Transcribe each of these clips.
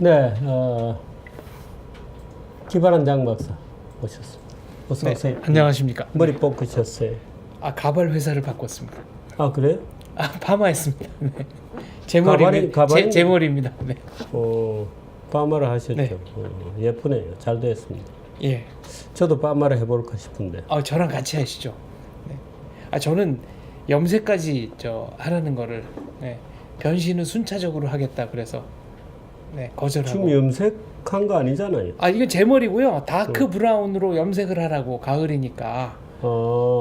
네, 기발한 장 박사 오셨습니다. 어서 네, 오세요. 안녕하십니까. 머리 뽑으셨어요. 가발 회사를 바꿨습니다. 아, 그래요? 파마했습니다. 네. 제 머리, 가발이? 제 머리입니다. 네. 파마를 하셨죠. 네. 예쁘네요. 잘 됐습니다. 예. 저도 파마를 해볼까 싶은데. 저랑 같이 하시죠. 네. 저는 염색까지 하라는 거를 변신은 순차적으로 하겠다 그래서 거절하고. 지금 염색한 거 아니잖아요. 이건 제 머리고요. 다크 브라운으로 염색을 하라고 가을이니까.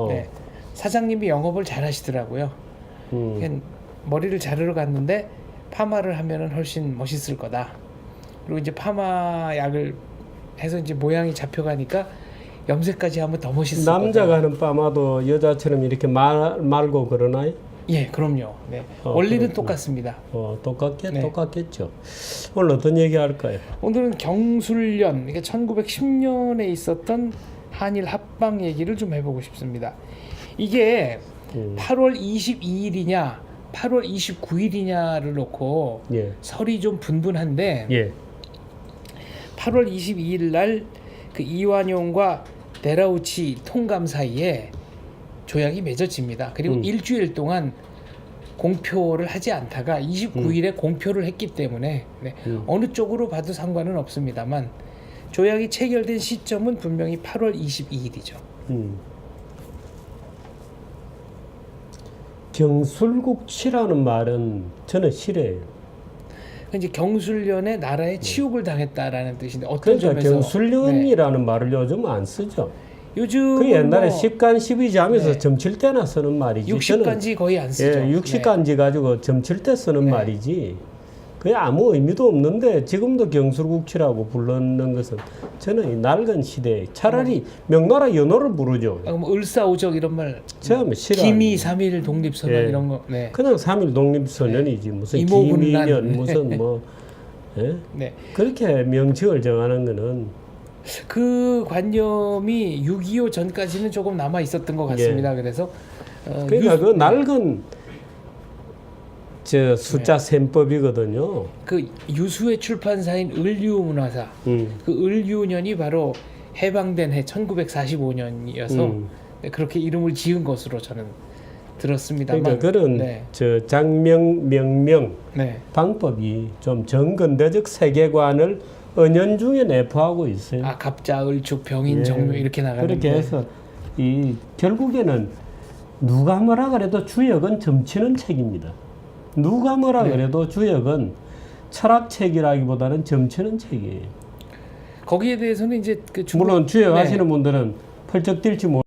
네. 사장님이 영업을 잘 하시더라고요. 그냥 머리를 자르러 갔는데 파마를 하면은 훨씬 멋있을 거다. 그리고 이제 파마 약을 해서 이제 모양이 잡혀가니까 염색까지 하면 더 멋있을 거다. 남자가 하는 파마도 여자처럼 이렇게 말고 그러나요? 예, 그럼요. 네. 원리는 그렇구나. 똑같습니다. 네. 똑같겠죠. 오늘 어떤 얘기 할까요? 오늘은 경술련, 그러니까 1910년에 있었던 한일 합방 얘기를 좀 해보고 싶습니다. 이게 8월 22일이냐, 8월 29일이냐를 놓고 예. 설이 좀 분분한데, 예. 8월 22일 날 그 이완용과 데라우치 통감 사이에 조약이 맺어집니다. 그리고 일주일 동안 공표를 하지 않다가 29일에 공표를 했기 때문에 어느 쪽으로 봐도 상관은 없습니다만 조약이 체결된 시점은 분명히 8월 22일이죠. 경술국치라는 말은 저는 싫어요. 이제 경술련의 나라에 치욕을 당했다라는 뜻인데 어떤 그러니까 점에서 경술련이라는 말을 요즘 안 쓰죠. 요즘 그 옛날에 십간 십이자면서 네. 점칠 때나 쓰는 말이지. 60간지 거의 안 쓰죠. 예, 60간지 가지고 점칠 때 쓰는 말이지. 그게 아무 의미도 없는데 지금도 경술국치라고 부르는 것은 저는 이 낡은 시대에 차라리 명나라 연호를 부르죠. 뭐 을사오적 이런 말, 처음에 싫어. 기미 3.1 독립선언 예. 이런 거. 네. 그냥 3.1 독립선언이지 무슨 이모군란. 기미년 무슨 뭐 예? 네. 그렇게 명칭을 정하는 거는 그 관념이 6.25 전까지는 조금 남아 있었던 것 같습니다. 그래서 그러니까 그 낡은 저 숫자 셈법이거든요. 그 유수의 출판사인 을류문화사, 그 을유년이 바로 해방된 해 1945년이어서 그렇게 이름을 지은 것으로 저는 들었습니다만. 그러니까 그런 저 장명 명명 방법이 좀 정근대적 세계관을 은연중에 내포하고 있어요. 갑자, 을축, 병인, 정묘 이렇게 나가는데 그렇게 해서 이 결국에는 누가 뭐라 그래도 주역은 점치는 책입니다. 누가 뭐라 그래도 주역은 철학책이라기보다는 점치는 책이에요. 거기에 대해서는 이제 물론 주역 하시는 분들은 펄쩍 뛸지 모르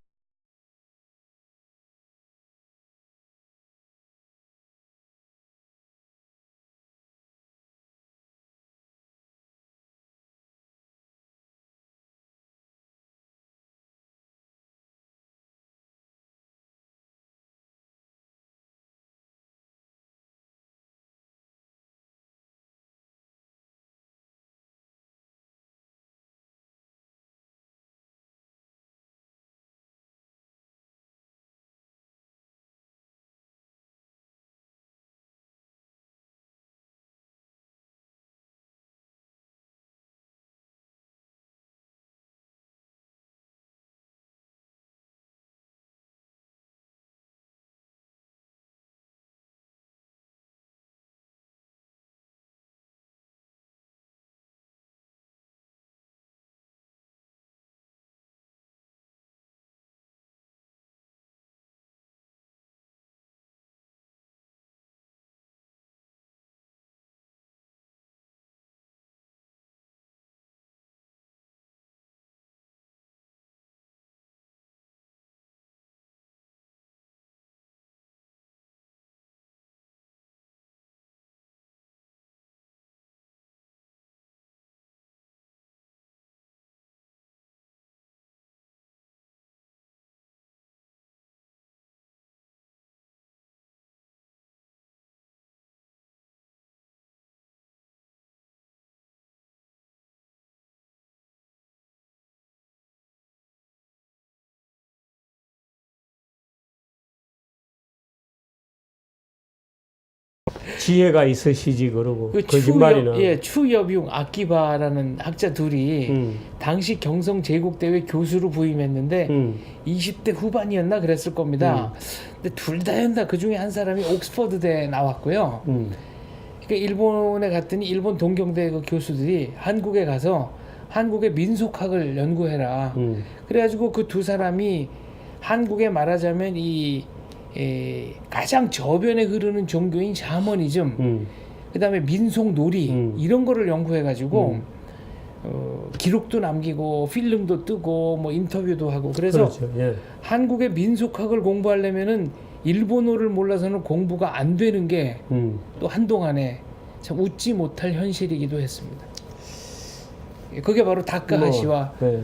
지혜가 있으시지 그러고 그 거짓말이나. 추여byung 아키바라는 학자 둘이 당시 경성 제국대회 교수로 부임했는데 20대 후반이었나 그랬을 겁니다. 근데 둘 다였나 그 중에 한 사람이 옥스퍼드대에 나왔고요. 그러니까 일본에 갔더니 일본 동경대 그 교수들이 한국에 가서 한국의 민속학을 연구해라. 그래가지고 그 두 사람이 한국에 말하자면 가장 저변에 흐르는 종교인 샤머니즘, 그다음에 민속놀이 이런 거를 연구해가지고 기록도 남기고 필름도 뜨고 뭐 인터뷰도 하고 그래서 그렇죠. 예. 한국의 민속학을 공부하려면은 일본어를 몰라서는 공부가 안 되는 게 또 한동안에 참 웃지 못할 현실이기도 했습니다. 그게 바로 다카하시와 네.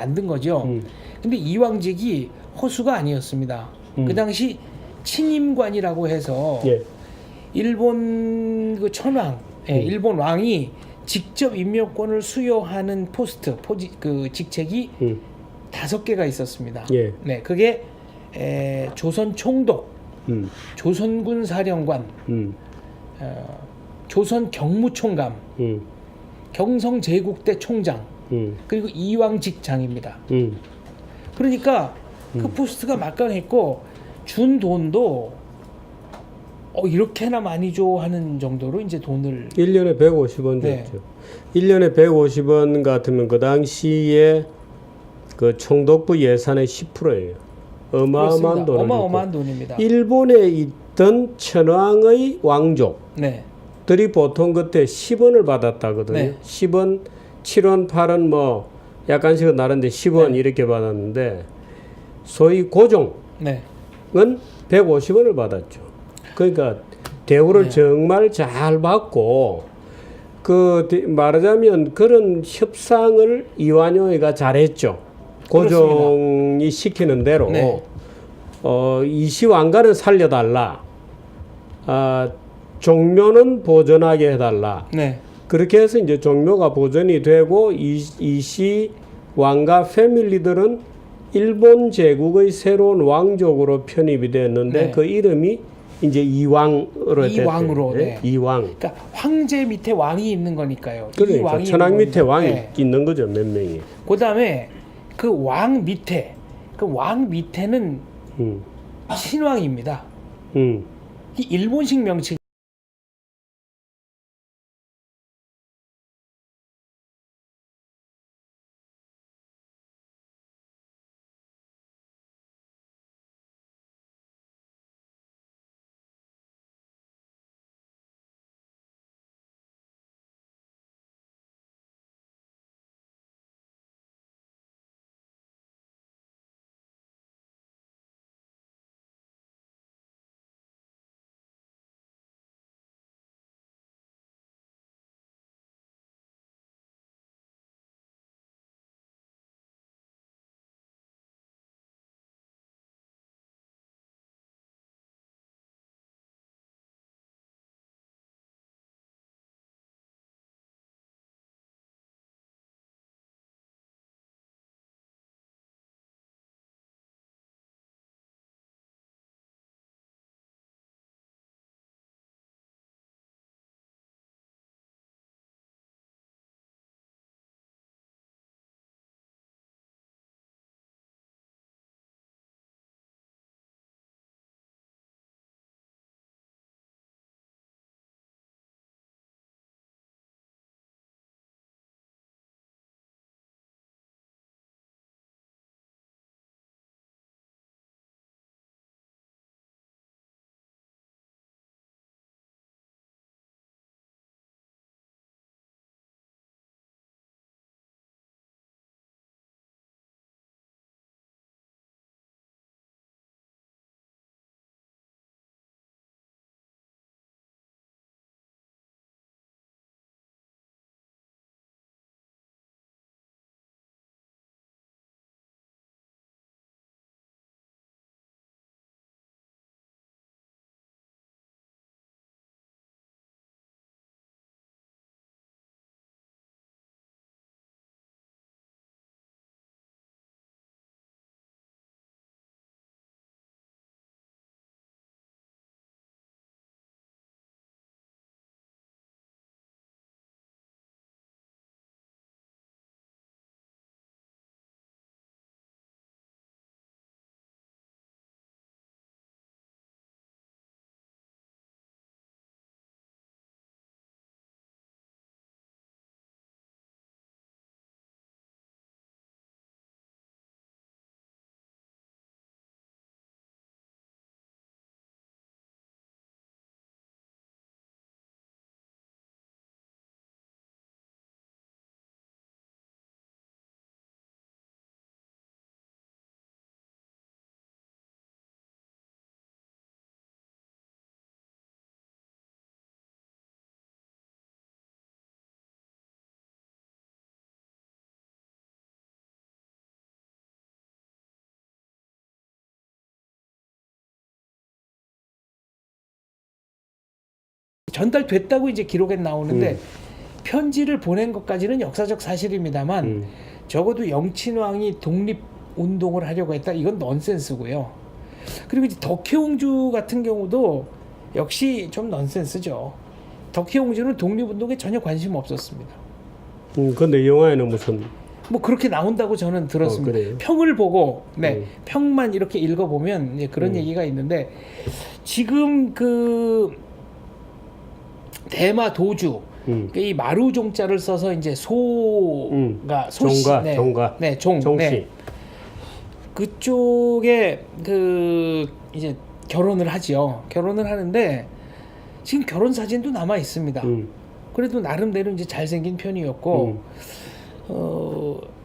만든 거죠. 근데 이왕직이 허수가 아니었습니다. 그 당시 친임관이라고 해서 예. 일본 그 천황, 일본 왕이 직접 임명권을 수여하는 그 직책이 5개가 있었습니다. 예. 네, 그게 조선 총독, 조선군 사령관, 조선 경무총감, 경성 제국대 총장, 그리고 이왕직장입니다. 그러니까 그 포스트가 막강했고 준 돈도 이렇게나 많이 줘 하는 정도로 이제 돈을 1년에 150원 네. 줬죠. 1년에 150원 같으면 그 당시에 그 총독부 예산의 10%예요. 어마어마한 돈을 어마어마한 돈입니다. 일본에 있던 천황의 왕족들이 네. 보통 그때 10원을 받았다거든요. 네. 10원, 7원, 8원 뭐 약간씩은 다른데 10원 네. 이렇게 받았는데 소위 고종은 네. 150원을 받았죠. 그러니까 대우를 네. 정말 잘 받고 말하자면 그런 협상을 이완용이가 잘했죠. 고종이 시키는 대로 네. 이시왕가는 살려달라. 종묘는 보존하게 해달라. 네. 그렇게 해서 이제 종묘가 보존이 되고 이시왕가 패밀리들은 일본 제국의 새로운 왕족으로 편입이 됐는데 네. 그 이름이 이제 이왕으로 이왕으로, 됐대요. 네. 이왕. 그러니까 황제 밑에 왕이 있는 거니까요. 이 그러니까 왕이 천황 있는 밑에 겁니다. 왕이 네. 있는 거죠, 몇 명이. 그다음에 그 왕 밑에는 음. 신왕입니다. 음. 이 일본식 명칭 전달됐다고 이제 기록에 나오는데 편지를 보낸 것까지는 역사적 사실입니다만 적어도 영친왕이 독립 운동을 하려고 했다. 이건 넌센스고요. 그리고 이제 덕혜옹주 같은 경우도 역시 좀 넌센스죠. 덕혜옹주는 독립운동에 전혀 관심 없었습니다. 근데 영화에는 무슨 뭐 그렇게 나온다고 저는 들었습니다. 그래요? 평을 보고 평만 이렇게 읽어보면 이제 그런 얘기가 있는데 지금 그 대마 도주 이 마루종자를 써서 이제 소가 소씨 종가 종씨 그쪽에 그 이제 결혼을 하지요. 결혼을 하는데 지금 결혼 사진도 남아 있습니다. 그래도 나름대로 이제 잘생긴 편이었고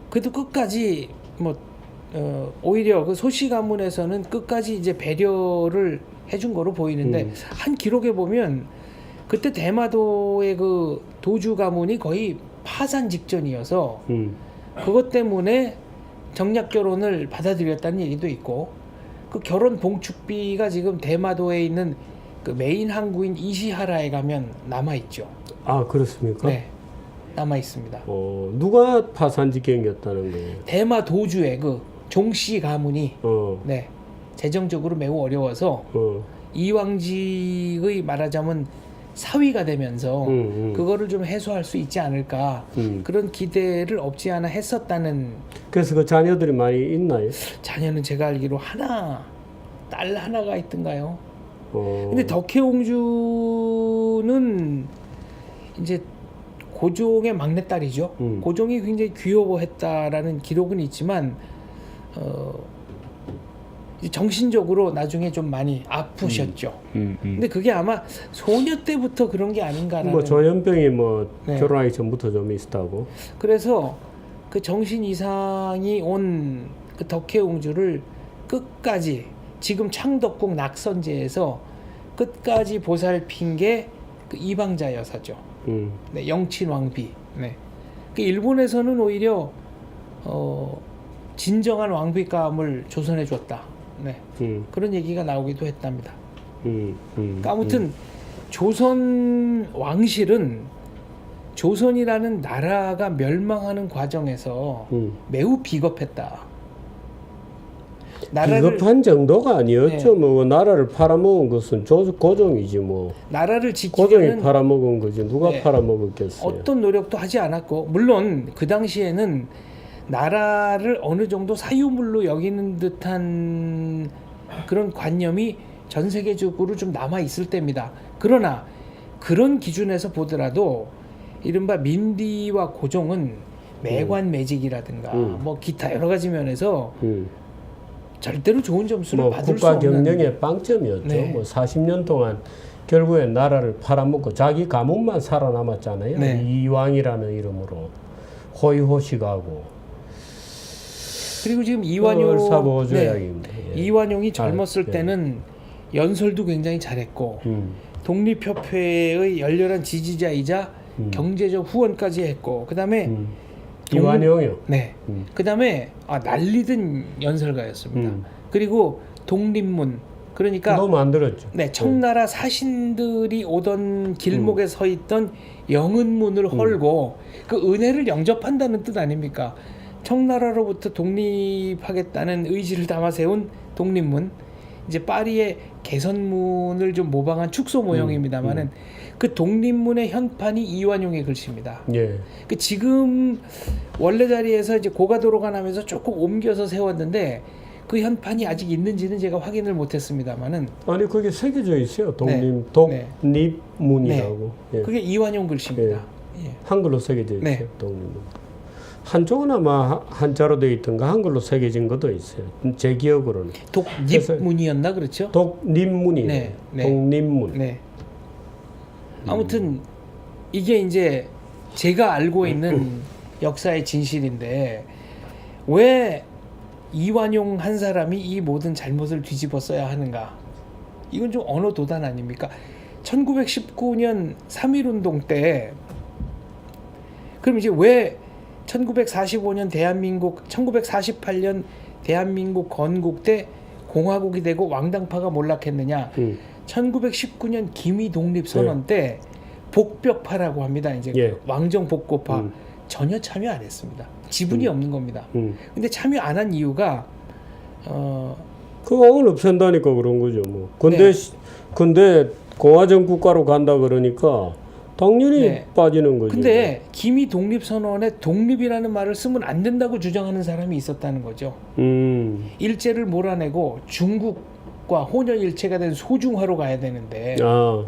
그래도 끝까지 뭐 오히려 그 소씨 가문에서는 끝까지 이제 배려를 해준 거로 보이는데 한 기록에 보면 그때 대마도의 그 도주 가문이 거의 파산 직전이어서 그것 때문에 정략 결혼을 받아들였다는 얘기도 있고 그 결혼 봉축비가 지금 대마도에 있는 그 메인 항구인 이시하라에 가면 남아 있죠. 아 그렇습니까? 네, 남아 있습니다. 누가 파산지경이었다는 거예요? 대마 도주의 그 종씨 가문이 네 재정적으로 매우 어려워서 이왕직의 말하자면 사위가 되면서 그거를 좀 해소할 수 있지 않을까 그런 기대를 없지 않아 했었다는. 그래서 그 자녀들이 많이 있나요? 자녀는 제가 알기로 딸 하나가 있던가요? 근데 덕혜옹주는 이제 고종의 막내딸이죠. 고종이 굉장히 귀여워했다라는 기록은 있지만 이제 정신적으로 나중에 좀 많이 아프셨죠. 근데 그게 아마 소녀 때부터 그런 게 아닌가라는. 뭐 조현병이 뭐 네. 결혼하기 전부터 좀 있었다고. 그래서 그 정신 이상이 온 그 덕혜옹주를 끝까지 지금 창덕궁 낙선제에서 끝까지 보살핀 게 그 이방자 여사죠. 네, 영친왕비. 네. 그 일본에서는 오히려 진정한 왕비감을 조선해 줬다. 네. 그런 얘기가 나오기도 했답니다. 그러니까 아무튼 조선 왕실은 조선이라는 나라가 멸망하는 과정에서 매우 비겁했다. 비겁한 정도가 아니었죠. 네. 뭐 나라를 팔아먹은 것은 고종이지 뭐. 나라를 고종이 지키려는 팔아먹은 거지 누가 네. 팔아먹었겠어요. 어떤 노력도 하지 않았고 물론 그 당시에는 나라를 어느 정도 사유물로 여기는 듯한 그런 관념이 전 세계적으로 좀 남아 있을 때입니다. 그러나 그런 기준에서 보더라도 이른바 민비와 고종은 매관매직이라든가 뭐 기타 여러 가지 면에서 절대로 좋은 점수를 뭐 받을 수 국가 없는. 경영의 빵점이었죠. 네. 뭐 40년 동안 결국에 나라를 팔아먹고 자기 가문만 살아남았잖아요. 네. 이왕이라는 이름으로 호의호식하고. 그리고 지금 이완용 사보조약입니다. 예. 이완용이 젊었을 예. 때는 연설도 굉장히 잘했고 독립협회의 열렬한 지지자이자 경제적 후원까지 했고 그다음에 이완용이요. 네. 그다음에 난리든 연설가였습니다. 그리고 독립문 그러니까 너 만들었죠. 네, 청나라 사신들이 오던 길목에 서 있던 영은문을 헐고 그 은혜를 영접한다는 뜻 아닙니까? 청나라로부터 독립하겠다는 의지를 담아 세운 독립문. 이제 파리의 개선문을 좀 모방한 축소 모형입니다만은 그 독립문의 현판이 이완용의 글씨입니다. 예. 그 지금 원래 자리에서 이제 고가도로가 나면서 조금 옮겨서 세웠는데 그 현판이 아직 있는지는 제가 확인을 못했습니다만은 아니 그게 새겨져 있어요. 네. 독립문이라고. 예. 그게 이완용 글씨입니다. 예. 한글로 새겨져 있어요. 네. 독립문. 한쪽은 아마 한자로 되어 있던가 한글로 새겨진 것도 있어요. 제 기억으로는. 독립문이었나 그렇죠? 독립문이에요. 네, 네. 독립문. 네. 아무튼 이게 이제 제가 알고 있는 역사의 진실인데 왜 이완용 한 사람이 이 모든 잘못을 뒤집어 써야 하는가? 이건 좀 언어 도단 아닙니까? 1919년 3.1운동 때 그럼 이제 왜 1945년 대한민국 1948년 대한민국 건국 때 공화국이 되고 왕당파가 몰락했느냐? 1919년 기미 독립 선언 때 복벽파라고 합니다. 이제 예. 왕정 복고파 전혀 참여 안 했습니다. 지분이 없는 겁니다. 근데 참여 안 한 이유가 그 왕을 없앤다니까 그런 거죠. 뭐. 근데 네. 근데 공화정 국가로 간다 그러니까 당연히 네. 빠지는 거죠. 근데 기미 독립 선언에 독립이라는 말을 쓰면 안 된다고 주장하는 사람이 있었다는 거죠. 일제를 몰아내고 중국과 혼연일체가 된 소중화로 가야 되는데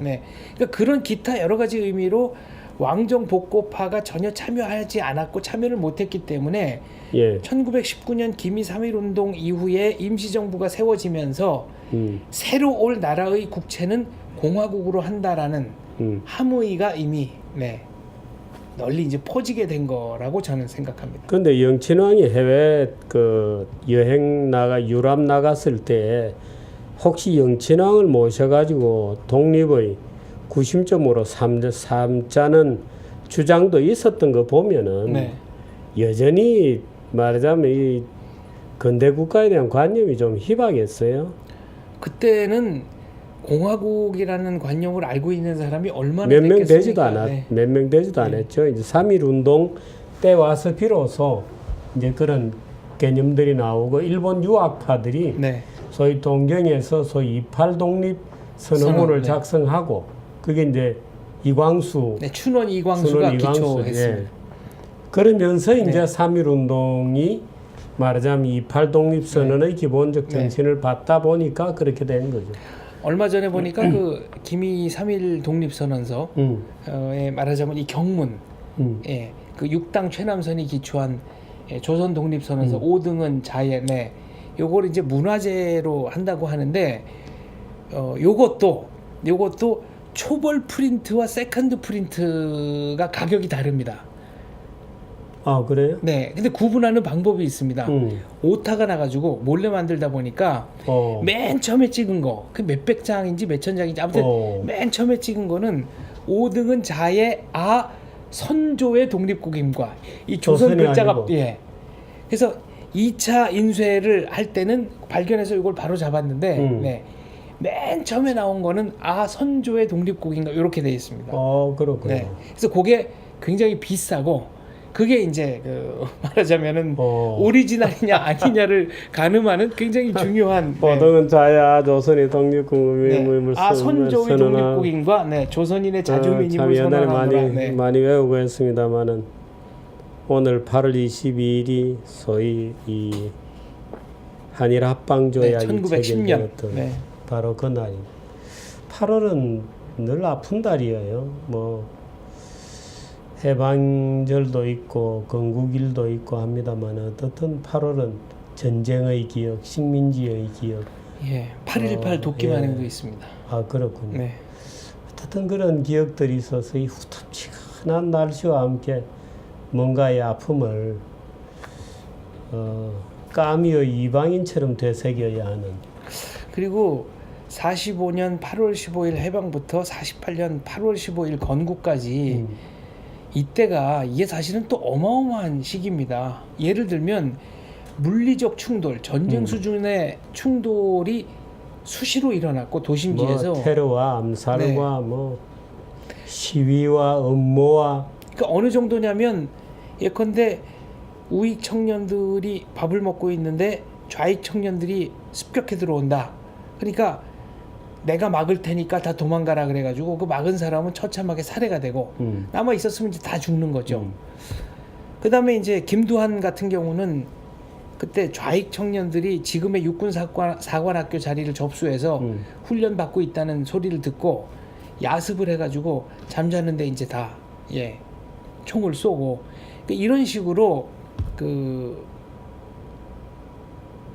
네. 그러니까 그런 기타 여러 가지 의미로 왕정 복고파가 전혀 참여하지 않았고 참여를 못했기 때문에 예. 1919년 기미 3.1운동 이후에 임시정부가 세워지면서 새로 올 나라의 국채는 공화국으로 한다라는 함의가 이미 널리 이제 퍼지게 된 거라고 저는 생각합니다. 근데 영친왕이 해외 그 여행 유럽 나갔을 때 혹시 영친왕을 모셔가지고 독립의 구심점으로 삼자는 주장도 있었던 거 보면은 여전히 말하자면 이 근대 국가에 대한 관념이 좀 희박했어요. 그때는 공화국이라는 관념을 알고 있는 사람이 얼마나 몇 명 되지도 됐겠습니까? 몇 명 되지도 않았죠. 이제 3.1 운동 때 와서 비로소 이제 그런 개념들이 나오고 일본 유학파들이 소위 동경에서 소위 28 독립 선언문을 작성하고 그게 이제 이광수 춘원 이광수가 기초했습니다. 그러면서 이제 3.1 운동이 말하자면 28 독립 선언의 기본적 정신을 받다 보니까 그렇게 된 거죠. 얼마 전에 보니까 그 기미 3.1 독립선언서에 말하자면 이 경문, 그 6당 최남선이 기초한 조선 독립선언서 5등은 자예, 요걸 이제 문화재로 한다고 하는데 요것도 초벌 프린트와 세컨드 프린트가 가격이 다릅니다. 아 그래요? 네, 근데 구분하는 방법이 있습니다. 오타가 나가지고 몰래 만들다 보니까 맨 처음에 찍은 거, 그 몇백 장인지 몇천 장인지 아무튼 맨 처음에 찍은 거는 5등은 자의 선조의 독립국임과 이 조선 글자가 그래서 2차 인쇄를 할 때는 발견해서 이걸 바로 잡았는데 맨 처음에 나온 거는 선조의 독립국인가 이렇게 돼 있습니다. 그렇군요. 그래서 그게 굉장히 비싸고 그게 이제 말하자면은 오리지널이냐 아니냐를 가늠하는 굉장히 중요한. 보통은 자야 조선의 독립국임을 선조의 독립국인과 조선인의 자주민임을 선언하노라. 많이 외우고 했습니다만은 오늘 8월 22일이 소위 이 한일 합방 조약이 1910년 바로 그 날입니다. 8월은 늘 아픈 달이에요. 뭐 해방절도 있고 건국일도 있고 합니다만 어떻든 8월은 전쟁의 기억, 식민지의 기억. 8.18 도끼만행도 있습니다. 그렇군요. 어떻든 그런 기억들이 있어서 이 후텁지근한 날씨와 함께 뭔가의 아픔을 까미의 이방인처럼 되새겨야 하는. 그리고 45년 8월 15일 해방부터 48년 8월 15일 건국까지 이때가 이게 사실은 또 어마어마한 시기입니다. 예를 들면 물리적 충돌, 전쟁 수준의 충돌이 수시로 일어났고 도심지에서 테러와 암살과 시위와 음모와 그러니까 어느 정도냐면 예컨대 우익 청년들이 밥을 먹고 있는데 좌익 청년들이 습격해 들어온다. 그러니까 내가 막을 테니까 다 도망가라 그래가지고 그 막은 사람은 처참하게 살해가 되고 남아 있었으면 이제 다 죽는 거죠. 그다음에 이제 김두한 같은 경우는 그때 좌익 청년들이 지금의 육군 사관학교 자리를 접수해서 훈련 받고 있다는 소리를 듣고 야습을 해가지고 잠자는데 이제 다 총을 쏘고 그러니까 이런 식으로 그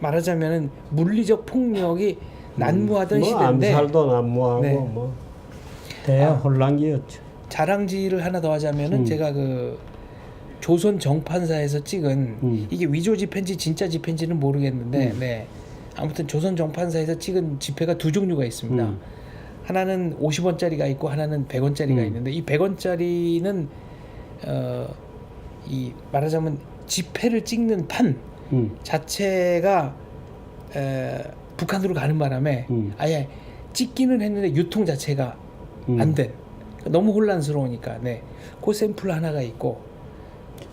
말하자면은 물리적 폭력이 난무하던 시대인데 암살도 난무하고 대혼란기였죠. 자랑질을 하나 더 하자면은 제가 그 조선 정판사에서 찍은 이게 위조 집회인지 진짜 집회인지는 모르겠는데 아무튼 조선 정판사에서 찍은 집회가 두 종류가 있습니다. 하나는 50원짜리가 있고 하나는 100원짜리가 있는데 이 100원짜리는 이 말하자면 집회를 찍는 판 자체가 북한으로 가는 바람에 아예 찍기는 했는데 유통 자체가 안 된. 너무 혼란스러우니까 네. 그 샘플 하나가 있고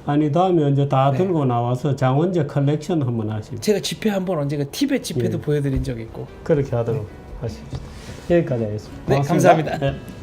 아니 다음에 이제 다 네. 들고 나와서 장원재 컬렉션 한번 하십시오. 제가 집회 한번 언제가 티벳 집회도 예. 보여드린 적 있고 그렇게 하도록 하십시오. 여기까지 하겠습니다. 네, 고맙습니다. 감사합니다. 네.